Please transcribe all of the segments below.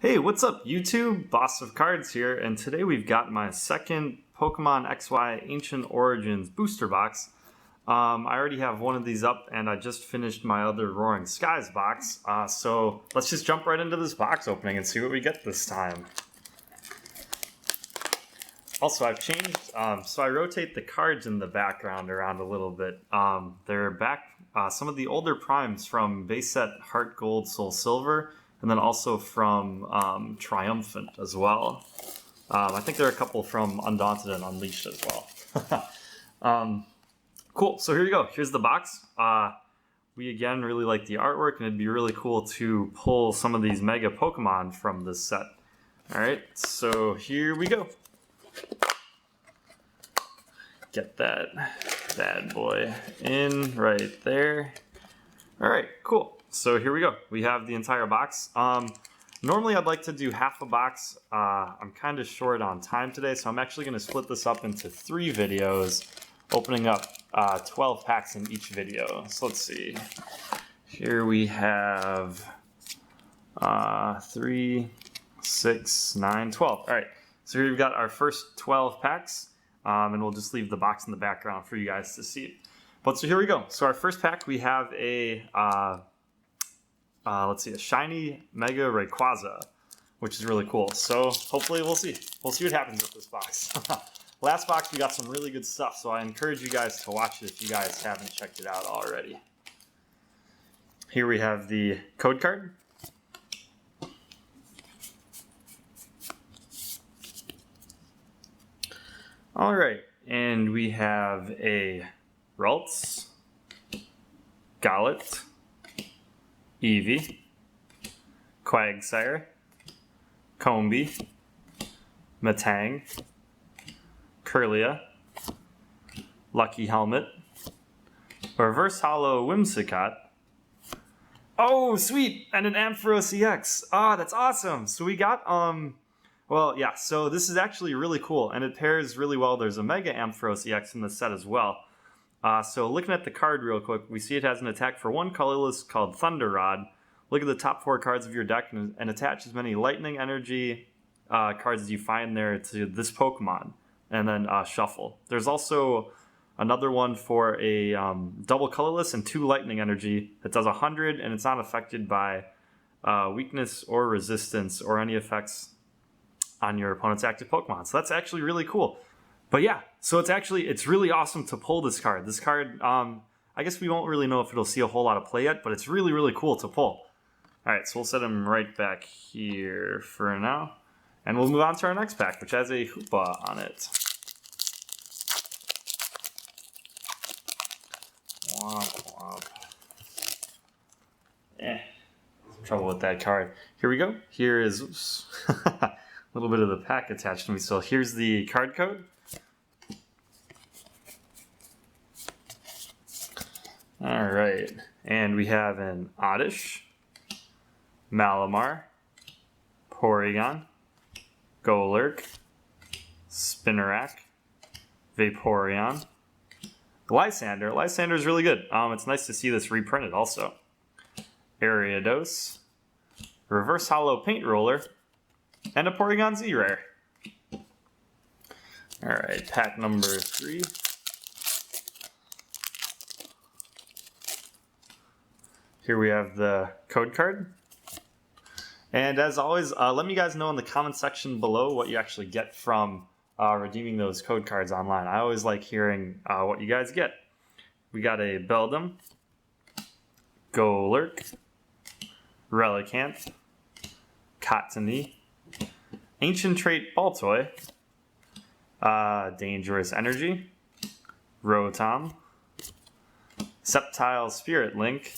Hey, what's up YouTube? Boss of Cards here, and today we've got my second Pokemon XY Ancient Origins booster box. I already have one of these up, and I just finished my other Roaring Skies box. So let's just jump right into this box opening and see what we get this time. Also, I've changed, so I rotate the cards in the background around a little bit. They're back, some of the older primes from base set Heart Gold, Soul Silver, and then also from Triumphant as well. I think there are a couple from Undaunted and Unleashed as well. Cool, so here you go. Here's the box. We again really like the artwork, and it'd be really cool to pull some of these Mega Pokemon from this set. Alright, so here we go. Get that bad boy in right there. Alright, cool. So here we go. We have the entire box. Normally I'd like to do half a box. I'm kind of short on time today, so I'm actually going to split this up into 3 videos, opening up 12 packs in each video. So let's see. Here we have 3, 6, 9, 12. Alright, so here we've got our first 12 packs, and we'll just leave the box in the background for you guys to see. But so here we go. So our first pack, we have a let's see, a shiny Mega Rayquaza, which is really cool. So hopefully we'll see what happens with this box. Last box we got some really good stuff, so I encourage you guys to watch it if you guys haven't checked it out already. Here we have the code card. All right, and we have a Ralts, Golett, Eevee, Quagsire, Combee, Matang, Kirlia, Lucky Helmet, a Reverse Hollow Whimsicott. Oh, sweet! And an Ampharos EX. Ah, that's awesome! So we got, well, yeah, so this is actually really cool, and it pairs really well. There's a Mega Ampharos EX in the set as well. So looking at the card real quick, we see it has an attack for 1 colorless called Thunder Rod. Look at the top 4 cards of your deck and attach as many Lightning Energy cards as you find there to this Pokemon, and then shuffle. There's also another one for a double colorless and 2 Lightning Energy that does 100, and it's not affected by weakness or resistance or any effects on your opponent's active Pokemon. So that's actually really cool. But yeah, so it's really awesome to pull this card. This card, I guess we won't really know if it'll see a whole lot of play yet, but it's really, really cool to pull. Alright, so we'll set him right back here for now. And we'll move on to our next pack, which has a Hoopa on it. Womp womp. Trouble with that card. Here we go. Here is, oops, a little bit of the pack attached to me. So here's the card code. Alright, and we have an Oddish, Malamar, Porygon, Golurk, Spinarak, Vaporeon, Lysander. Lysander is really good. It's nice to see this reprinted also. Ariados, Reverse Hollow Paint Roller, and a Porygon Z-Rare. Alright, pack number 3. Here we have the code card. And as always, let me guys know in the comment section below what you actually get from redeeming those code cards online. I always like hearing what you guys get. We got a Beldum, Golurk, Relicanth, Cottonee, Ancient Trait Baltoy, Dangerous Energy, Rotom, Sceptile Spirit Link.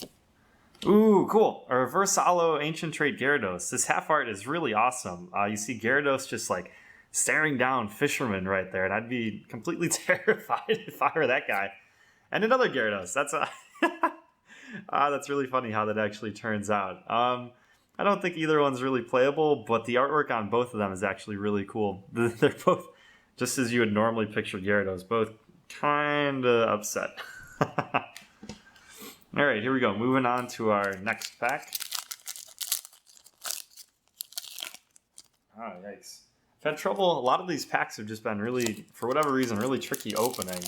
Ooh, cool. A Reverse Hollow Ancient Trait Gyarados. This half art is really awesome. You see Gyarados just like staring down Fisherman right there, and I'd be completely terrified if I were that guy. And another Gyarados. That's that's really funny how that actually turns out. I don't think either one's really playable, but the artwork on both of them is actually really cool. They're both, just as you would normally picture Gyarados, both kind of upset. Alright, here we go. Moving on to our next pack. Oh, yikes. I've had trouble. A lot of these packs have just been really, for whatever reason, really tricky opening.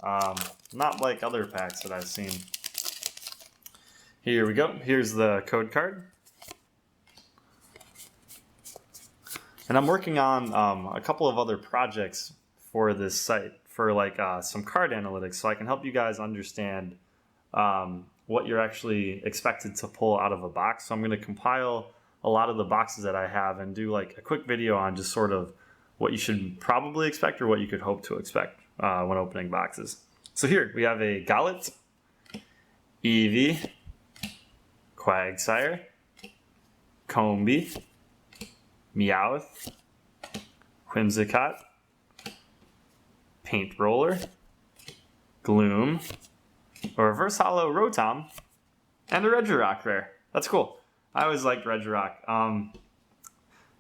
Not like other packs that I've seen. Here we go. Here's the code card. And I'm working on a couple of other projects for this site for like some card analytics, so I can help you guys understand what you're actually expected to pull out of a box. So I'm going to compile a lot of the boxes that I have and do like a quick video on just sort of what you should probably expect or what you could hope to expect when opening boxes. So here we have a Golett, Eevee, Quagsire, Combee, Meowth, Whimsicott, Paint Roller, Gloom, a Reverse Hollow Rotom, and a Regirock rare. That's cool. I always liked Regirock.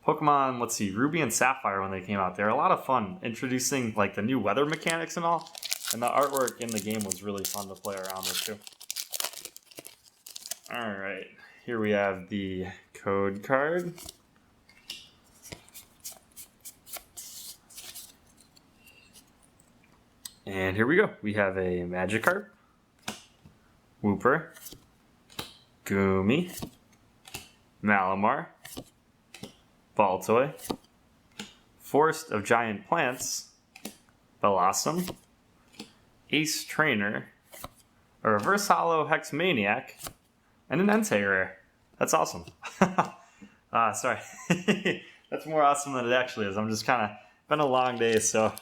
Pokemon, let's see, Ruby and Sapphire when they came out, they're a lot of fun, introducing like the new weather mechanics and all. And the artwork in the game was really fun to play around with too. Alright, here we have the code card. And here we go. We have a Magikarp, Wooper, Goomy, Malamar, Baltoy, Forest of Giant Plants, Bellossom, Ace Trainer, a Reverse Hollow Hexmaniac, and an Entei rare. That's awesome. Sorry. That's more awesome than it actually is. I'm just kind of, been a long day, so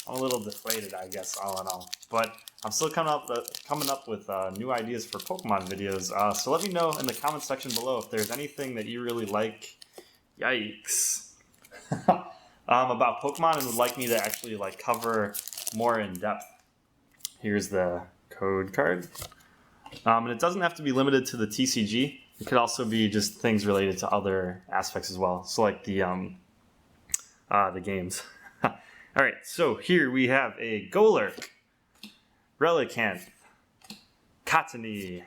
I'm a little deflated, I guess, all in all. But I'm still coming up with new ideas for Pokemon videos. So let me know in the comment section below if there's anything that you really like. Yikes. About Pokemon and would like me to actually like cover more in depth. Here's the code card. And it doesn't have to be limited to the TCG. It could also be just things related to other aspects as well. So like the games. Alright, so here we have a Golurk, Relicanth, Cottonee,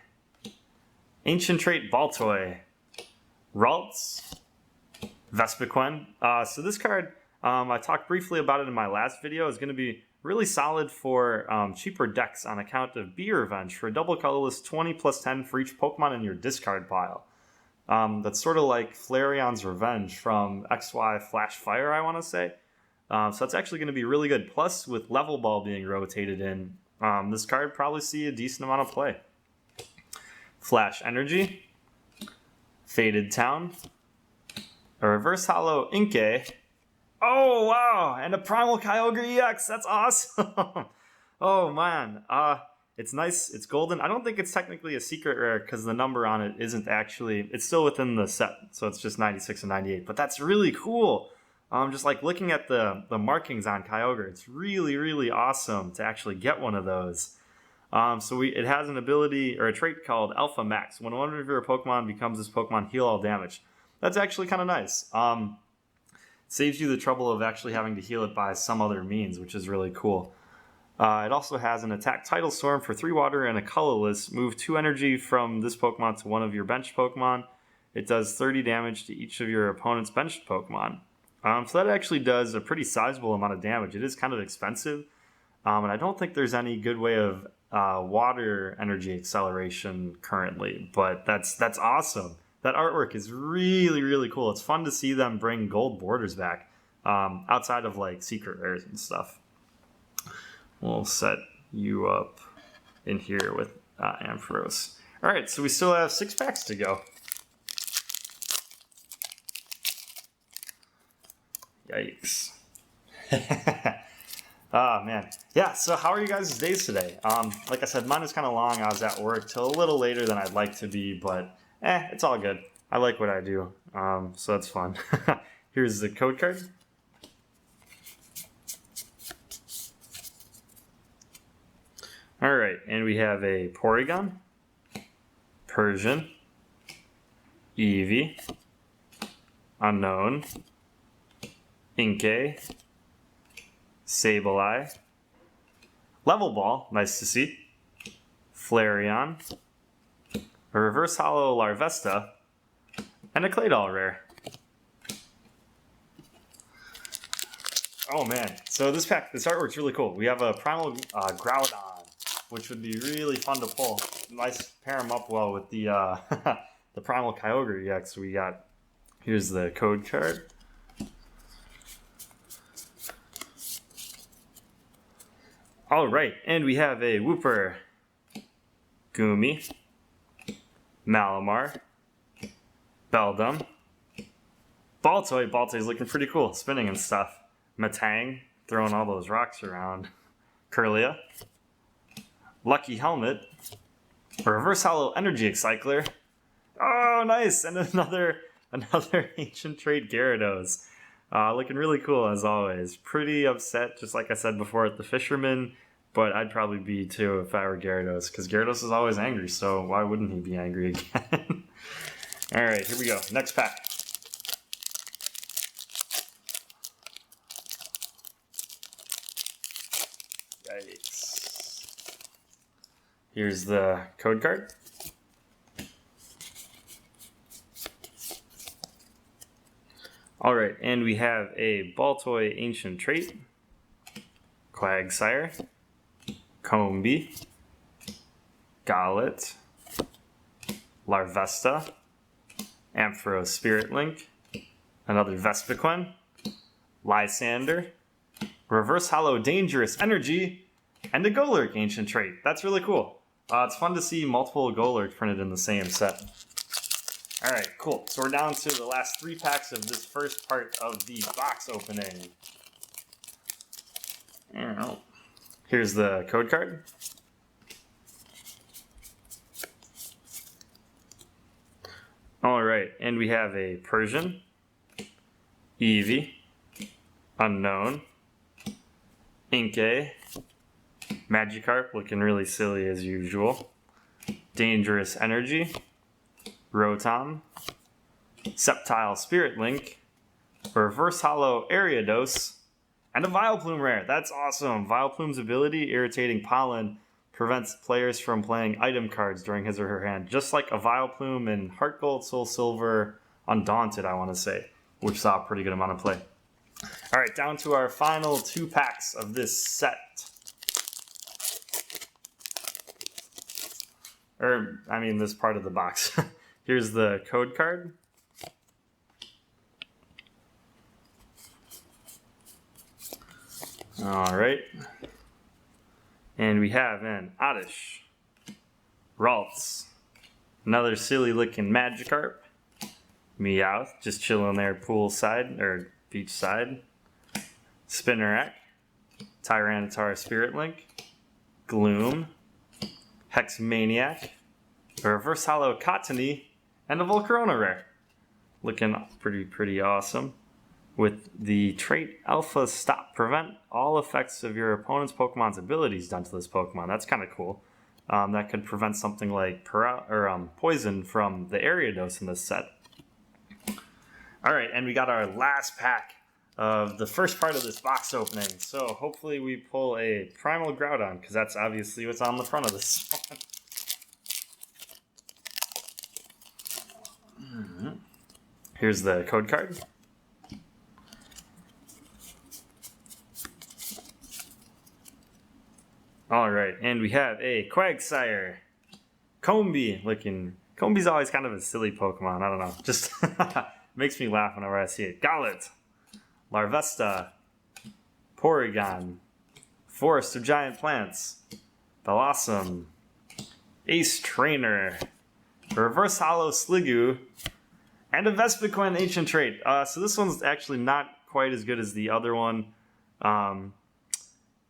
Ancient Trait Baltoy, Ralts, Vespiquen. So this card, I talked briefly about it in my last video, is going to be really solid for cheaper decks on account of Bee Revenge for a double colorless 20 plus 10 for each Pokemon in your discard pile. That's sort of like Flareon's Revenge from XY Flash Fire, I want to say. So that's actually going to be really good. Plus, with Level Ball being rotated in, this card probably see a decent amount of play. Flash Energy, Faded Town, a Reverse Hollow Inkay. Oh, wow! And a Primal Kyogre EX! That's awesome! Oh, man. It's nice. It's golden. I don't think it's technically a secret rare because the number on it isn't actually... It's still within the set, so it's just 96 and 98. But that's really cool! Just like looking at the markings on Kyogre, it's really, really awesome to actually get one of those. It has an ability or a trait called Alpha Max. When one of your Pokemon becomes this Pokemon, heal all damage. That's actually kind of nice. Saves you the trouble of actually having to heal it by some other means, which is really cool. It also has an attack Tidal Storm for 3 water and a colorless. Move 2 energy from this Pokemon to one of your benched Pokemon. It does 30 damage to each of your opponent's benched Pokemon. So that actually does a pretty sizable amount of damage. It is kind of expensive, and I don't think there's any good way of water energy acceleration currently, but that's awesome. That artwork is really, really cool. It's fun to see them bring gold borders back outside of like secret rares and stuff. We'll set you up in here with Ampharos. All right, so we still have 6 packs to go. Yikes. Oh, man. Yeah, so how are you guys' days today? Like I said, mine was kind of long. I was at work till a little later than I'd like to be, but it's all good. I like what I do, so that's fun. Here's the code card. All right, and we have a Porygon, Persian, Eevee, Unknown, Inkay, Sableye, Level Ball, nice to see, Flareon, a Reverse Hollow Larvesta, and a Claydol rare. Oh man, so this artwork's really cool. We have a Primal Groudon, which would be really fun to pull. Nice, pair them up well with the the Primal Kyogre EX we got. Here's the code card. All right, and we have a Wooper, Goomy, Malamar, Beldum, Baltoy. Baltoy's looking pretty cool, spinning and stuff. Matang, throwing all those rocks around. Kirlia, Lucky Helmet, a Reverse Hollow Energy Excycler. Oh, nice! And another Ancient Trait Gyarados. Looking really cool as always. Pretty upset, just like I said before, at the Fisherman, but I'd probably be too if I were Gyarados, because Gyarados is always angry, so why wouldn't he be angry again? Alright, here we go. Next pack. Yikes. Here's the code card. Alright, and we have a Baltoy Ancient Trait, Quagsire, Combee, Golett, Larvesta, Ampharos Spirit Link, another Vespiquen, Lysander, Reverse Hollow Dangerous Energy, and a Golurk Ancient Trait. That's really cool. It's fun to see multiple Golurk printed in the same set. Alright, cool. So we're down to the last 3 packs of this first part of the box opening. Here's the code card. Alright, and we have a Persian, Eevee, Unknown, Inkay, Magikarp, looking really silly as usual, Dangerous Energy, Rotom, Sceptile Spirit Link, Reverse Hollow Ariados, and a Vileplume rare. That's awesome. Vileplume's ability, Irritating Pollen, prevents players from playing item cards during his or her hand, just like a Vileplume in Heart Gold, Soul Silver, Undaunted, I want to say, which saw a pretty good amount of play. All right, down to our final 2 packs of this set. This part of the box. Here's the code card. All right. And we have an Oddish, Ralts, another silly looking Magikarp, Meowth, just chilling there poolside or beachside, Spinarak, Tyranitar Spirit Link, Gloom, Hexmaniac, a Reverse Hollow Cottonee, and a Volcarona rare. Looking pretty awesome. With the trait Alpha Stop, prevent all effects of your opponent's Pokemon's abilities done to this Pokemon. That's kind of cool. That could prevent something like poison from the Ariados in this set. Alright, and we got our last pack of the first part of this box opening. So hopefully we pull a Primal Groudon, because that's obviously what's on the front of this one. Here's the code card. Alright, and we have a Quagsire, Combee looking. Combee's always kind of a silly Pokemon, I don't know. Just makes me laugh whenever I see it. Golett, Larvesta, Porygon, Forest of Giant Plants, Bellossom, Ace Trainer, Reverse Hollow Sliggoo, and a Vespiquen Ancient Trait. So this one's actually not quite as good as the other one.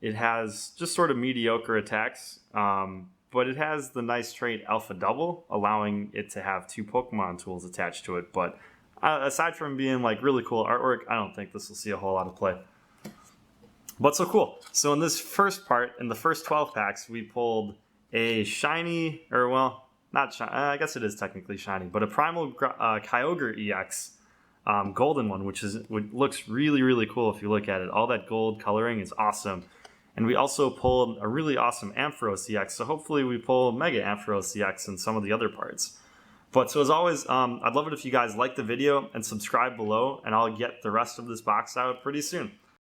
It has just sort of mediocre attacks, but it has the nice trait Alpha Double, allowing it to have 2 Pokemon tools attached to it. But aside from being like really cool artwork, I don't think this will see a whole lot of play. But so cool. So in this first part, in the first 12 packs, we pulled a shiny, or well, not shiny, I guess it is technically shiny, but a Primal Kyogre EX, golden one, which looks really cool if you look at it. All that gold coloring is awesome. And we also pulled a really awesome Ampharos EX, so hopefully we pull Mega Ampharos EX and some of the other parts. But so as always, I'd love it if you guys like the video and subscribe below, and I'll get the rest of this box out pretty soon.